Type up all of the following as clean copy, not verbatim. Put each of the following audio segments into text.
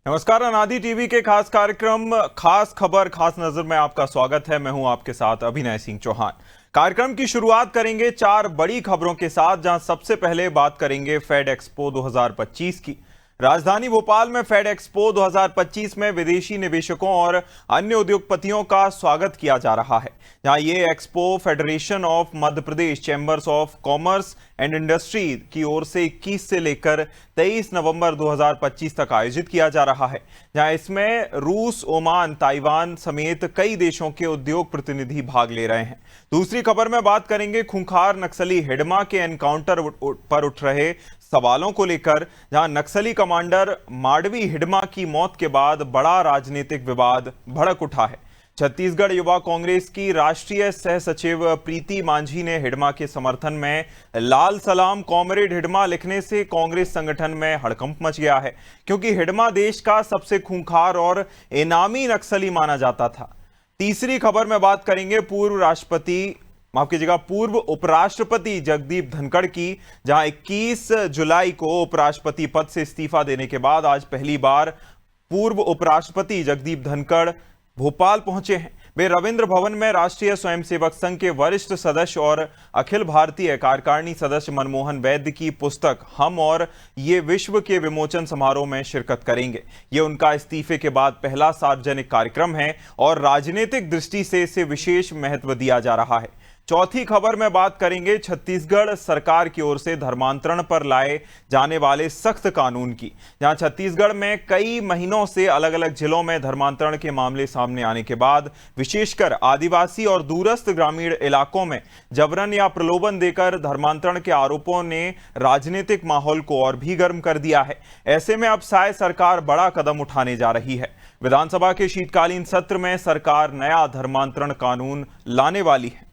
नमस्कार। अनादि टीवी के खास कार्यक्रम खास खबर खास नजर में आपका स्वागत है। मैं हूं आपके साथ अभिनय सिंह चौहान। कार्यक्रम की शुरुआत करेंगे 4 बड़ी खबरों के साथ, जहां सबसे पहले बात करेंगे फेड एक्सपो 2025 की। राजधानी भोपाल में फेड एक्सपो 2025 में विदेशी निवेशकों और अन्य उद्योगपतियों का स्वागत किया जा रहा है। जहां ये expo federation of Madhya Pradesh chambers of commerce and industry की ओर से 21 से लेकर 23 नवंबर 2025 तक आयोजित किया जा रहा है। जहां इसमें रूस, ओमान, ताइवान समेत कई देशों के उद्योग प्रतिनिधि भाग ले रहे हैं। दूसरी खबर में बात करेंगे खूंखार नक्सली हिडमा के एनकाउंटर पर उठ रहे सवालों को लेकर, जहां नक्सली कमांडर माडवी हिडमा की मौत के बाद बड़ा राजनीतिक विवाद भड़क उठा है। छत्तीसगढ़ युवा कांग्रेस की राष्ट्रीय सह सचिव प्रीति मांझी ने हिडमा के समर्थन में लाल सलाम कॉमरेड हिडमा लिखने से कांग्रेस संगठन में हड़कंप मच गया है, क्योंकि हिडमा देश का सबसे खूंखार और इनामी नक्सली माना जाता था। तीसरी खबर में बात करेंगे पूर्व उपराष्ट्रपति जगदीप धनखड़ की, जहां 21 जुलाई को उपराष्ट्रपति पद से इस्तीफा देने के बाद आज पहली बार पूर्व उपराष्ट्रपति जगदीप धनखड़ भोपाल पहुंचे हैं। वे रविंद्र भवन में राष्ट्रीय स्वयंसेवक संघ के वरिष्ठ सदस्य और अखिल भारतीय कार्यकारिणी सदस्य मनमोहन वैद्य की पुस्तक हम और ये विश्व के विमोचन समारोह में शिरकत करेंगे। ये उनका इस्तीफे के बाद पहला सार्वजनिक कार्यक्रम है और राजनीतिक दृष्टि से इसे विशेष महत्व दिया जा रहा है। चौथी खबर में बात करेंगे छत्तीसगढ़ सरकार की ओर से धर्मांतरण पर लाए जाने वाले सख्त कानून की, जहां छत्तीसगढ़ में कई महीनों से अलग अलग जिलों में धर्मांतरण के मामले सामने आने के बाद विशेषकर आदिवासी और दूरस्थ ग्रामीण इलाकों में जबरन या प्रलोभन देकर धर्मांतरण के आरोपों ने राजनीतिक माहौल को और भी गर्म कर दिया है। ऐसे में अब शायद सरकार बड़ा कदम उठाने जा रही है। विधानसभा के शीतकालीन सत्र में सरकार नया धर्मांतरण कानून लाने वाली है।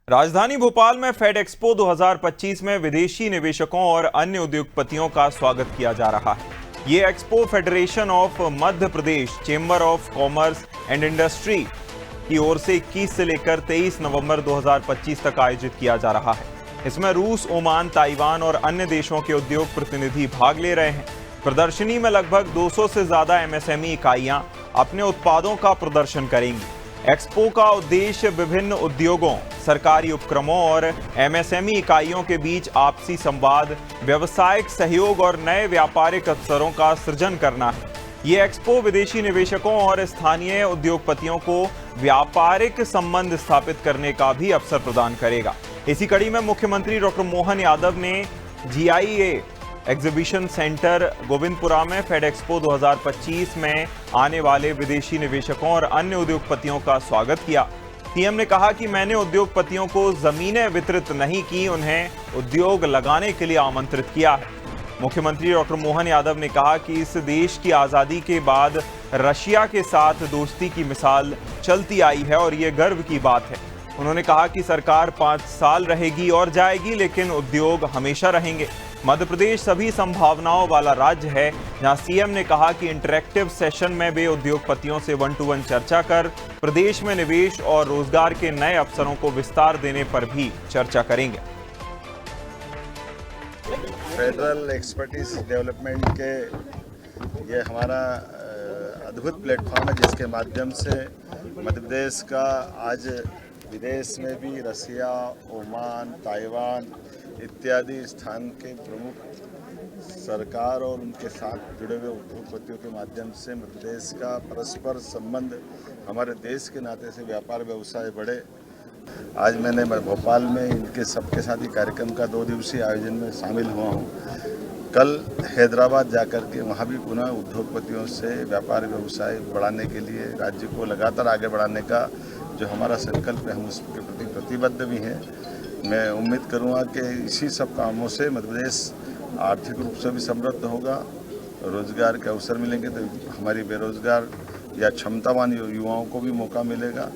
राजधानी भोपाल में फेड एक्सपो 2025 में विदेशी निवेशकों और अन्य उद्योगपतियों का स्वागत किया जा रहा है। ये expo federation of Madhya Pradesh chamber of commerce and industry की ओर से 21 से लेकर 23 नवंबर 2025 तक आयोजित किया जा रहा है। इसमें रूस, ओमान, ताइवान और अन्य देशों के उद्योग प्रतिनिधि भाग ले रहे हैं। प्रदर्शनी में लगभग 200 से ज्यादा एमएसएमई इकाइयां अपने उत्पादों का प्रदर्शन करेंगी। एक्सपो का उद्देश्य विभिन्न उद्योगों, सरकारी उपक्रमों और एमएसएमई इकाइयों के बीच आपसी संवाद, व्यावसायिक सहयोग और नए व्यापारिक अवसरों का सृजन करना है। ये एक्सपो विदेशी निवेशकों और स्थानीय उद्योगपतियों को व्यापारिक संबंध स्थापित करने का भी अवसर प्रदान करेगा। इसी कड़ी में मुख्यमंत्री डॉक्टर मोहन यादव ने जीआईए एग्जीबिशन सेंटर गोविंदपुरा में फेड एक्सपो 2025 में आने वाले विदेशी निवेशकों और अन्य उद्योगपतियों का स्वागत किया। सीएम ने कहा कि मैंने उद्योगपतियों को जमीनें वितरित नहीं की, उन्हें उद्योग लगाने के लिए आमंत्रित किया है। मुख्यमंत्री डॉक्टर मोहन यादव ने कहा कि इस देश की आजादी के बाद रशिया के साथ दोस्ती की मिसाल चलती आई है और ये गर्व की बात है। उन्होंने कहा कि सरकार 5 साल रहेगी और जाएगी, लेकिन उद्योग हमेशा रहेंगे। मध्य प्रदेश सभी संभावनाओं वाला राज्य है, जहां सीएम ने कहा कि इंटरैक्टिव सेशन में वे उद्योगपतियों से 1-to-1 चर्चा कर प्रदेश में निवेश और रोजगार के नए अवसरों को विस्तार देने पर भी चर्चा करेंगे। फेडरल एक्सपर्टीज डेवलपमेंट के ये हमारा अद्भुत प्लेटफॉर्म है, जिसके माध्यम से मध्य प्रदेश का आज विदेश में भी रसिया, ओमान, ताइवान इत्यादि स्थान के प्रमुख सरकार और उनके साथ जुड़े हुए उद्योगपतियों के माध्यम से मध्य प्रदेश का परस्पर संबंध, हमारे देश के नाते से व्यापार व्यवसाय बढ़े। आज मैंने भोपाल में इनके सबके साथ ही कार्यक्रम का 2 दिवसीय आयोजन में शामिल हुआ हूँ। कल हैदराबाद जाकर के वहाँ भी पुनः उद्योगपतियों से व्यापार व्यवसाय बढ़ाने के लिए, राज्य को लगातार आगे बढ़ाने का जो हमारा संकल्प है, हम उसके प्रति प्रतिबद्ध भी हैं। मैं उम्मीद करूँगा कि इसी सब कामों से मध्य प्रदेश आर्थिक रूप से भी समृद्ध होगा, रोजगार के अवसर मिलेंगे तो हमारी बेरोजगार या क्षमतावान युवाओं को भी मौका मिलेगा,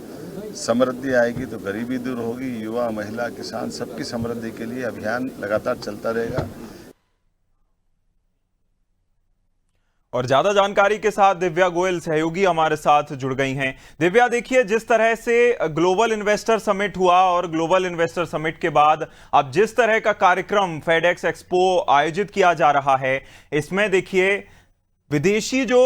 समृद्धि आएगी तो गरीबी दूर होगी, युवा, महिला, किसान सबकी समृद्धि के लिए अभियान लगातार चलता रहेगा। और ज्यादा जानकारी के साथ दिव्या गोयल सहयोगी हमारे साथ जुड़ गई हैं। दिव्या, देखिए, जिस तरह से ग्लोबल इन्वेस्टर समिट हुआ और ग्लोबल इन्वेस्टर समिट के बाद अब जिस तरह का कार्यक्रम फेडेक्स एक्सपो आयोजित किया जा रहा है, इसमें देखिए विदेशी जो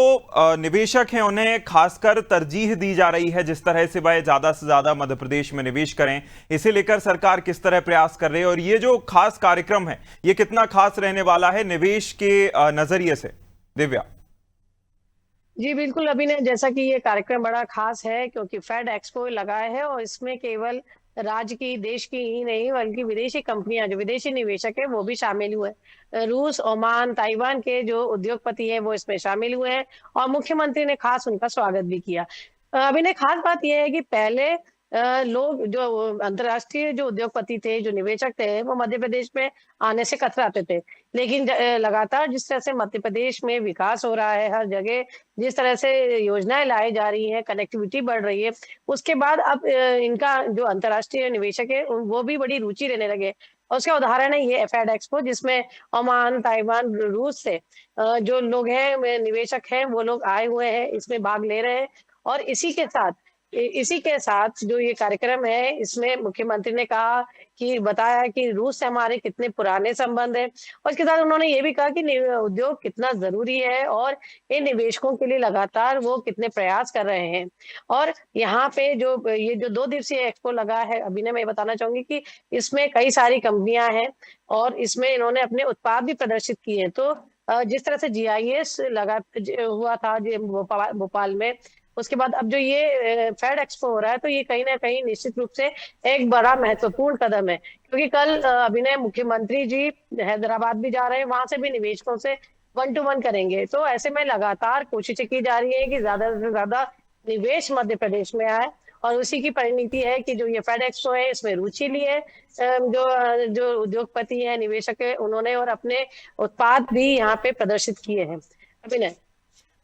निवेशक हैं उन्हें खासकर तरजीह दी जा रही है, जिस तरह से वह ज्यादा से ज्यादा मध्य प्रदेश में निवेश करें। इसे लेकर सरकार किस तरह प्रयास कर रही है और ये जो खास कार्यक्रम है ये कितना खास रहने वाला है निवेश के नजरिए से? दिव्या जी बिल्कुल, अभिनय, जैसा कि ये कार्यक्रम बड़ा खास है क्योंकि फेड एक्सपो लगा है और इसमें केवल राज्य की, देश की ही नहीं बल्कि विदेशी कंपनियां, जो विदेशी निवेशक है वो भी शामिल हुए। रूस, ओमान, ताइवान के जो उद्योगपति हैं वो इसमें शामिल हुए हैं और मुख्यमंत्री ने खास उनका स्वागत भी किया। अभिनय, खास बात यह है कि पहले लोग जो अंतर्राष्ट्रीय जो उद्योगपति थे, जो निवेशक थे, वो मध्य प्रदेश में आने से कतराते थे। लेकिन लगातार जिस तरह से मध्य प्रदेश में विकास हो रहा है, हर जगह जिस तरह से योजनाएं लाई जा रही हैं, कनेक्टिविटी बढ़ रही है, उसके बाद अब इनका जो अंतर्राष्ट्रीय निवेशक है वो भी बड़ी रुचि लेने लगे। और उसका उदाहरण है ये फेड एक्सपो, जिसमें ओमान, ताइवान, रूस से जो लोग हैं, निवेशक हैं, वो लोग आए हुए हैं, इसमें भाग ले रहे हैं। और इसी के साथ जो ये कार्यक्रम है, इसमें मुख्यमंत्री ने कहा कि बताया कि रूस से हमारे कितने पुराने संबंध हैं और इसके साथ उन्होंने ये भी कहा कि उद्योग कितना जरूरी है और इन निवेशकों के लिए लगातार वो कितने प्रयास कर रहे हैं। और यहाँ पे ये जो 2 दिवसीय एक्सपो लगा है, अभी मैं बताना चाहूंगी कि इसमें कई सारी कंपनियां हैं और इसमें इन्होंने अपने उत्पाद भी प्रदर्शित किए हैं। तो जिस तरह से GIS हुआ था भोपाल में, उसके बाद अब जो ये फेड एक्सपो हो रहा है, तो ये कहीं ना कहीं निश्चित रूप से एक बड़ा महत्वपूर्ण कदम है क्योंकि कल अभिनय मुख्यमंत्री जी हैदराबाद भी जा रहे हैं, वहां से भी निवेशकों से 1 to 1 करेंगे। तो ऐसे में लगातार कोशिशें की जा रही है कि ज्यादा से ज्यादा निवेश मध्य प्रदेश में आए और उसी की परिणति है कि जो ये फेड एक्सपो है इसमें रुचि ली है जो उद्योगपति है, निवेशक है, उन्होंने और अपने उत्पाद भी यहाँ पे प्रदर्शित किए हैं। अभिनय,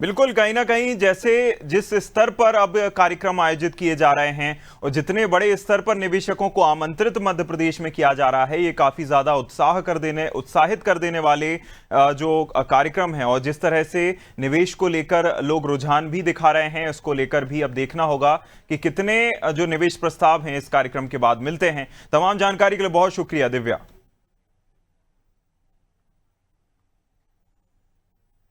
बिल्कुल, कहीं ना कहीं जैसे जिस स्तर पर अब कार्यक्रम आयोजित किए जा रहे हैं और जितने बड़े स्तर पर निवेशकों को आमंत्रित मध्य प्रदेश में किया जा रहा है, ये काफी ज्यादा उत्साहित कर देने वाले जो कार्यक्रम है। और जिस तरह से निवेश को लेकर लोग रुझान भी दिखा रहे हैं, इसको लेकर भी अब देखना होगा कि कितने जो निवेश प्रस्ताव हैं इस कार्यक्रम के बाद मिलते हैं। तमाम जानकारी के लिए बहुत शुक्रिया दिव्या।